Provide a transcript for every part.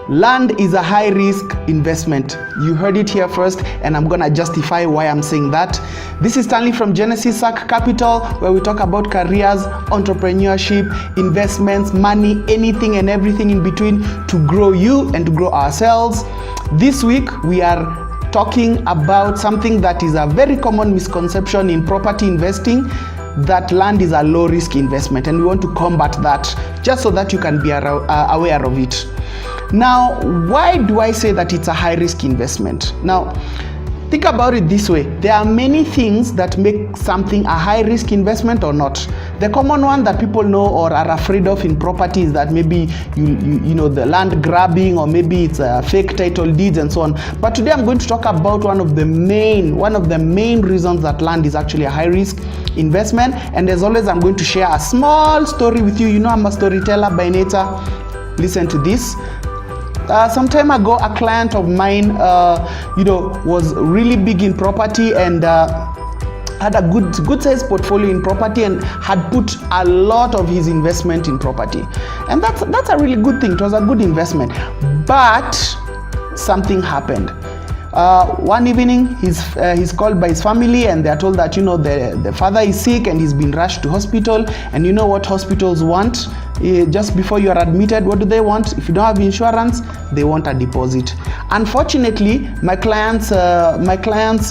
Land is a high-risk investment. You heard it here first, and I'm gonna justify why I'm saying that. This is Stanley from Genesis Ark Capital, where we talk about careers, entrepreneurship, investments, money, anything and everything in between to grow you and to grow ourselves. This week, we are talking about something that is a very common misconception in property investing, that land is a low-risk investment, and we want to combat that just so that you can be aware of it. Now, why do I say that it's a high-risk investment? Now, think about it this way. There are many things that make something a high-risk investment or not. The common one that people know or are afraid of in property is that maybe you know the land grabbing, or maybe it's fake title deeds and so on. But today I'm going to talk about one of the main reasons that land is actually a high-risk investment. And as always, I'm going to share a small story with you. You know, I'm a storyteller by nature. Listen to this. Some time ago, a client of mine, was really big in property and had a good sized portfolio in property and had put a lot of his investment in property. And that's a really good thing. It was a good investment. But something happened. One evening, he's called by his family, and they're told that the father is sick and he's been rushed to hospital. And you know what hospitals want? Just before you are admitted, what do they want? If you don't have insurance, they want a deposit. Unfortunately, my client's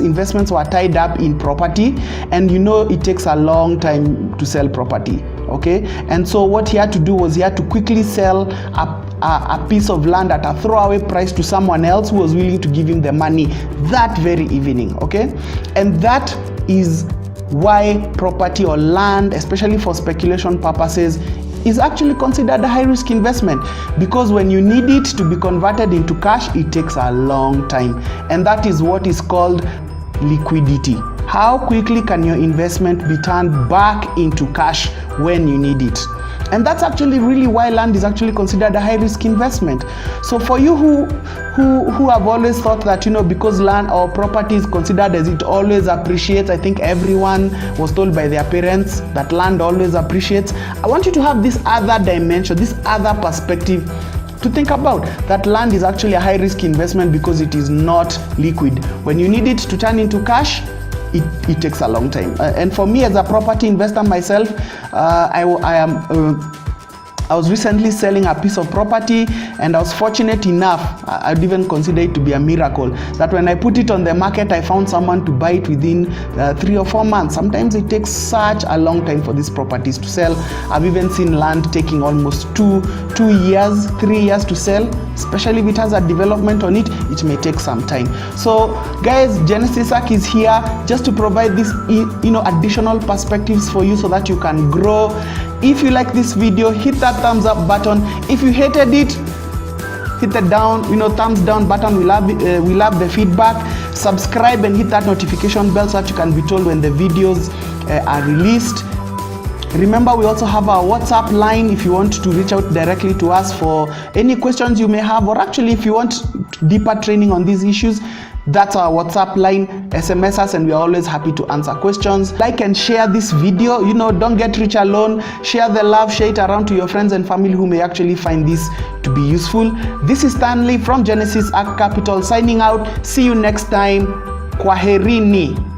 investments were tied up in property, and it takes a long time to sell property. Okay, and so what he had to do was he had to quickly sell a piece of land at a throwaway price to someone else who was willing to give him the money that very evening. Okay, and that is why property or land, especially for speculation purposes, is actually considered a high-risk investment, because when you need it to be converted into cash, it takes a long time, and that is what is called liquidity. How quickly can your investment be turned back into cash when you need it? And that's actually really why land is actually considered a high-risk investment. So for you who have always thought that because land or property is considered as it always appreciates, I think everyone was told by their parents that land always appreciates. I want you to have this other dimension, this other perspective to think about, that land is actually a high-risk investment because it is not liquid. When you need it to turn into cash, it takes a long time. And for me as a property investor myself, I was recently selling a piece of property, and I was fortunate enough, I'd even consider it to be a miracle, that when I put it on the market, I found someone to buy it within 3 or 4 months. Sometimes it takes such a long time for these properties to sell. I've even seen land taking almost 2 years, 3 years to sell. Especially if it has a development on it, it may take some time. So guys, Genesis Ark is here just to provide this additional perspectives for you so that you can grow. If you like this video, hit that thumbs up button. If you hated it, hit the thumbs down button. We love the feedback. Subscribe and hit that notification bell so that you can be told when the videos are released. Remember, we also have our WhatsApp line if you want to reach out directly to us for any questions you may have, or actually if you want deeper training on these issues. That's our WhatsApp line. SMS us and we are always happy to answer questions. Like and share this video. Don't get rich alone. Share the love, share it around to your friends and family who may actually find this to be useful. This is Stanley from Genesis Ark Capital signing out. See you next time. Kwaherini.